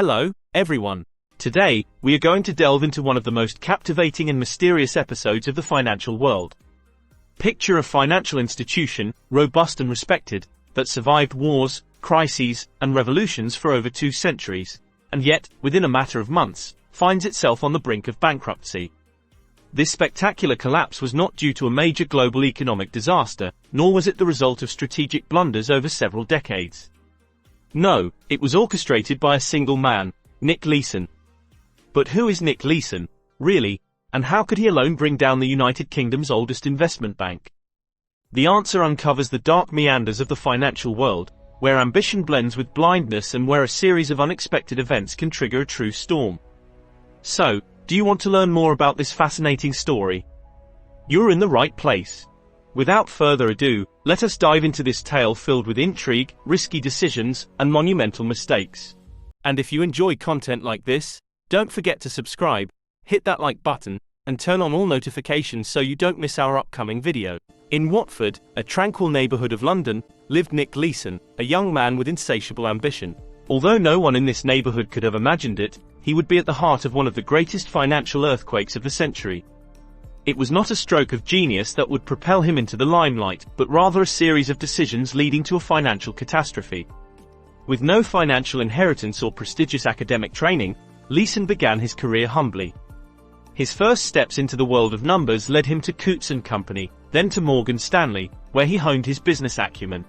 Hello, everyone. Today, we are going to delve into one of the most captivating and mysterious episodes of the financial world. Picture a financial institution, robust and respected, that survived wars, crises, and revolutions for over 2 centuries, and yet, within a matter of months, finds itself on the brink of bankruptcy. This spectacular collapse was not due to a major global economic disaster, nor was it the result of strategic blunders over several decades. No, it was orchestrated by a single man, Nick Leeson. But who is Nick Leeson, really, and how could he alone bring down the United Kingdom's oldest investment bank? The answer uncovers the dark meanders of the financial world, where ambition blends with blindness and where a series of unexpected events can trigger a true storm. So, do you want to learn more about this fascinating story? You're in the right place. Without further ado, let us dive into this tale filled with intrigue, risky decisions, and monumental mistakes. And if you enjoy content like this, don't forget to subscribe, hit that like button, and turn on all notifications so you don't miss our upcoming video. In Watford, a tranquil neighborhood of London, lived Nick Leeson, a young man with insatiable ambition. Although no one in this neighborhood could have imagined it, he would be at the heart of one of the greatest financial earthquakes of the century. It was not a stroke of genius that would propel him into the limelight, but rather a series of decisions leading to a financial catastrophe. With no financial inheritance or prestigious academic training, Leeson began his career humbly. His first steps into the world of numbers led him to Coutts & Company, then to Morgan Stanley, where he honed his business acumen.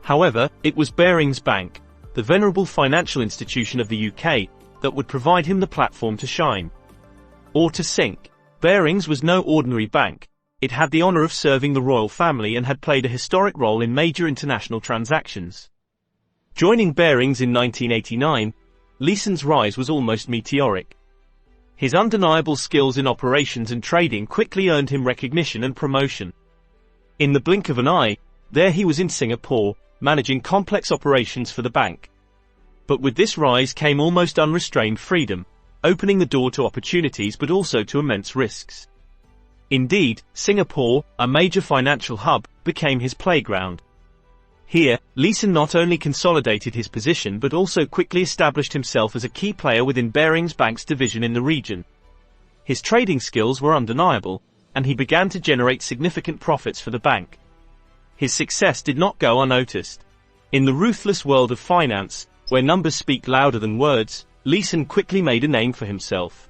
However, it was Barings Bank, the venerable financial institution of the UK, that would provide him the platform to shine. Or to sink. Barings was no ordinary bank. It had the honor of serving the royal family and had played a historic role in major international transactions. Joining Barings in 1989, Leeson's rise was almost meteoric. His undeniable skills in operations and trading quickly earned him recognition and promotion. In the blink of an eye, there he was in Singapore, managing complex operations for the bank. But with this rise came almost unrestrained freedom, opening the door to opportunities but also to immense risks. Indeed, Singapore, a major financial hub, became his playground. Here, Leeson not only consolidated his position but also quickly established himself as a key player within Barings Bank's division in the region. His trading skills were undeniable, and he began to generate significant profits for the bank. His success did not go unnoticed. In the ruthless world of finance, where numbers speak louder than words, Leeson quickly made a name for himself.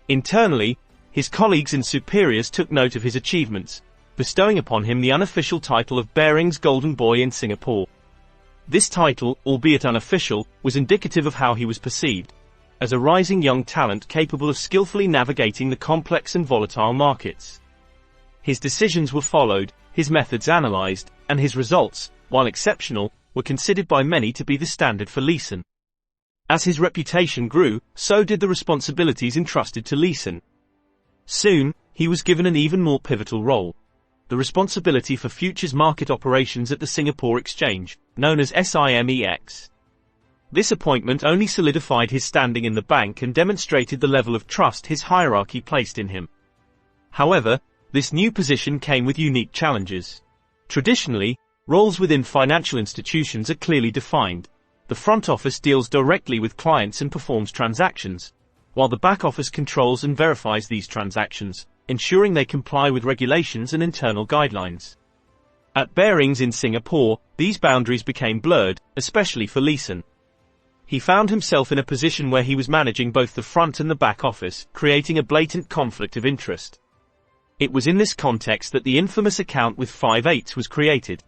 Internally, his colleagues and superiors took note of his achievements, bestowing upon him the unofficial title of Barings Golden Boy in Singapore. This title, albeit unofficial, was indicative of how he was perceived, as a rising young talent capable of skillfully navigating the complex and volatile markets. His decisions were followed, his methods analyzed, and his results, while exceptional, were considered by many to be the standard for Leeson. As his reputation grew, so did the responsibilities entrusted to Leeson. Soon, he was given an even more pivotal role: the responsibility for futures market operations at the Singapore Exchange, known as SIMEX. This appointment only solidified his standing in the bank and demonstrated the level of trust his hierarchy placed in him. However, this new position came with unique challenges. Traditionally, roles within financial institutions are clearly defined. The front office deals directly with clients and performs transactions, while the back office controls and verifies these transactions, ensuring they comply with regulations and internal guidelines. At Barings in Singapore, these boundaries became blurred, especially for Leeson. He found himself in a position where he was managing both the front and the back office, creating a blatant conflict of interest. It was in this context that the infamous account with 5/8 was created.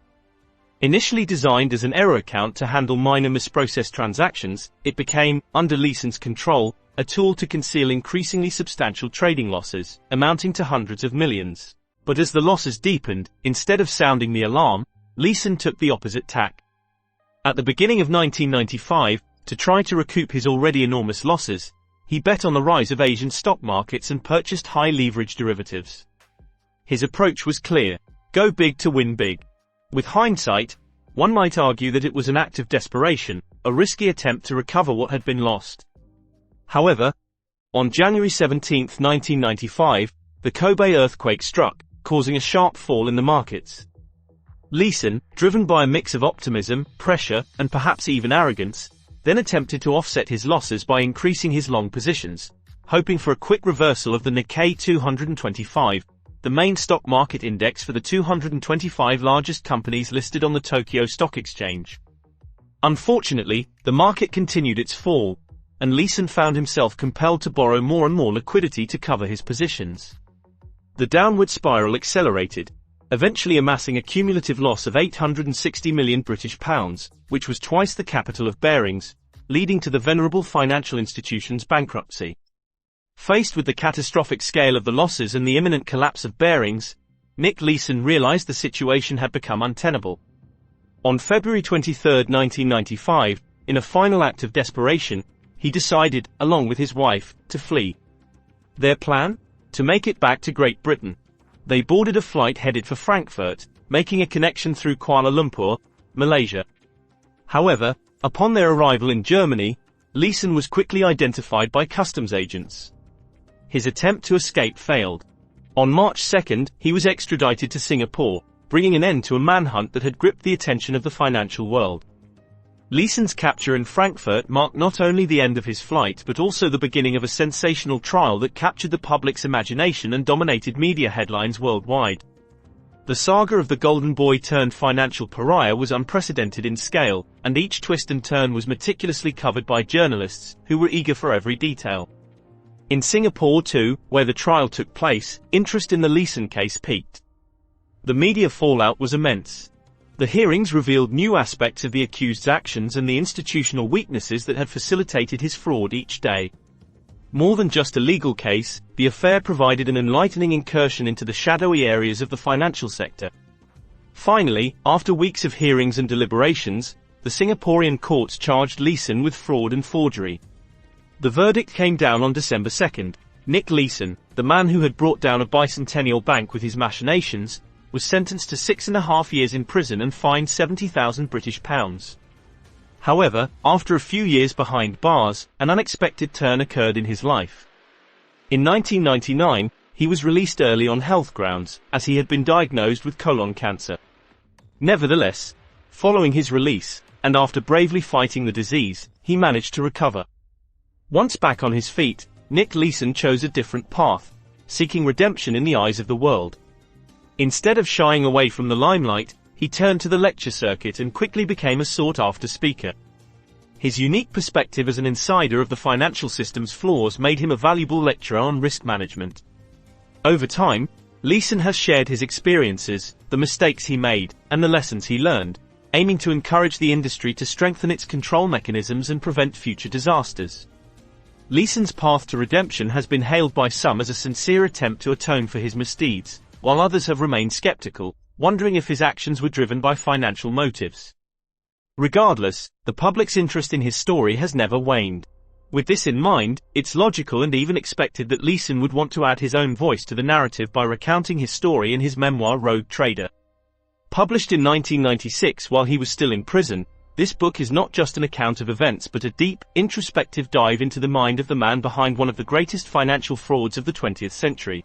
Initially designed as an error account to handle minor misprocessed transactions, it became, under Leeson's control, a tool to conceal increasingly substantial trading losses, amounting to hundreds of millions. But as the losses deepened, instead of sounding the alarm, Leeson took the opposite tack. At the beginning of 1995, to try to recoup his already enormous losses, he bet on the rise of Asian stock markets and purchased high-leverage derivatives. His approach was clear: go big to win big. With hindsight, one might argue that it was an act of desperation, a risky attempt to recover what had been lost. However, on January 17, 1995, the Kobe earthquake struck, causing a sharp fall in the markets. Leeson, driven by a mix of optimism, pressure, and perhaps even arrogance, then attempted to offset his losses by increasing his long positions, hoping for a quick reversal of the Nikkei 225, the main stock market index for the 225 largest companies listed on the Tokyo Stock Exchange. Unfortunately, the market continued its fall, and Leeson found himself compelled to borrow more and more liquidity to cover his positions. The downward spiral accelerated, eventually amassing a cumulative loss of £860 million, which was twice the capital of Barings, leading to the venerable financial institution's bankruptcy. Faced with the catastrophic scale of the losses and the imminent collapse of Barings, Nick Leeson realized the situation had become untenable. On February 23, 1995, in a final act of desperation, he decided, along with his wife, to flee. Their plan? To make it back to Great Britain. They boarded a flight headed for Frankfurt, making a connection through Kuala Lumpur, Malaysia. However, upon their arrival in Germany, Leeson was quickly identified by customs agents. His attempt to escape failed. On March 2, he was extradited to Singapore, bringing an end to a manhunt that had gripped the attention of the financial world. Leeson's capture in Frankfurt marked not only the end of his flight but also the beginning of a sensational trial that captured the public's imagination and dominated media headlines worldwide. The saga of the golden boy turned financial pariah was unprecedented in scale, and each twist and turn was meticulously covered by journalists, who were eager for every detail. In Singapore too, where the trial took place, interest in the Leeson case peaked. The media fallout was immense. The hearings revealed new aspects of the accused's actions and the institutional weaknesses that had facilitated his fraud each day. More than just a legal case, the affair provided an enlightening incursion into the shadowy areas of the financial sector. Finally, after weeks of hearings and deliberations, the Singaporean courts charged Leeson with fraud and forgery. The verdict came down on December 2. Nick Leeson, the man who had brought down a bicentennial bank with his machinations, was sentenced to 6.5 years in prison and fined £70,000. However, after a few years behind bars, an unexpected turn occurred in his life. In 1999, he was released early on health grounds, as he had been diagnosed with colon cancer. Nevertheless, following his release, and after bravely fighting the disease, he managed to recover. Once back on his feet, Nick Leeson chose a different path, seeking redemption in the eyes of the world. Instead of shying away from the limelight, he turned to the lecture circuit and quickly became a sought-after speaker. His unique perspective as an insider of the financial system's flaws made him a valuable lecturer on risk management. Over time, Leeson has shared his experiences, the mistakes he made, and the lessons he learned, aiming to encourage the industry to strengthen its control mechanisms and prevent future disasters. Leeson's path to redemption has been hailed by some as a sincere attempt to atone for his misdeeds, while others have remained skeptical, wondering if his actions were driven by financial motives. Regardless, the public's interest in his story has never waned. With this in mind, it's logical and even expected that Leeson would want to add his own voice to the narrative by recounting his story in his memoir Rogue Trader. Published in 1996 while he was still in prison, this book is not just an account of events but a deep, introspective dive into the mind of the man behind one of the greatest financial frauds of the 20th century.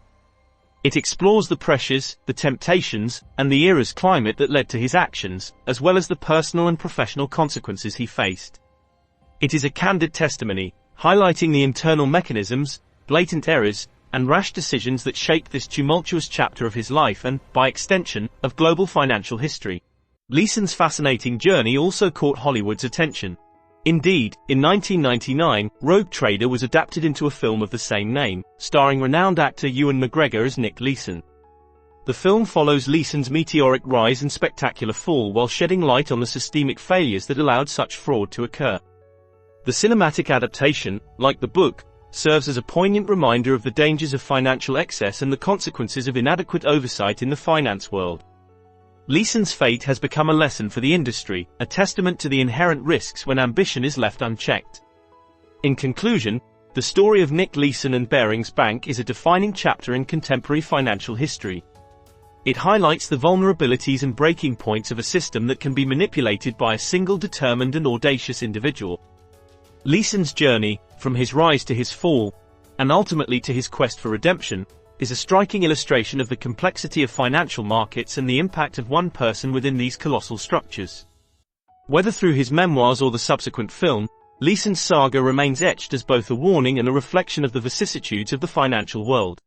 It explores the pressures, the temptations, and the era's climate that led to his actions, as well as the personal and professional consequences he faced. It is a candid testimony, highlighting the internal mechanisms, blatant errors, and rash decisions that shaped this tumultuous chapter of his life and, by extension, of global financial history. Leeson's fascinating journey also caught Hollywood's attention. Indeed, in 1999, Rogue Trader was adapted into a film of the same name, starring renowned actor Ewan McGregor as Nick Leeson. The film follows Leeson's meteoric rise and spectacular fall while shedding light on the systemic failures that allowed such fraud to occur. The cinematic adaptation, like the book, serves as a poignant reminder of the dangers of financial excess and the consequences of inadequate oversight in the finance world. Leeson's fate has become a lesson for the industry, a testament to the inherent risks when ambition is left unchecked. In conclusion, the story of Nick Leeson and Barings Bank is a defining chapter in contemporary financial history. It highlights the vulnerabilities and breaking points of a system that can be manipulated by a single determined and audacious individual. Leeson's journey, from his rise to his fall, and ultimately to his quest for redemption, is a striking illustration of the complexity of financial markets and the impact of one person within these colossal structures. Whether through his memoirs or the subsequent film, Leeson's saga remains etched as both a warning and a reflection of the vicissitudes of the financial world.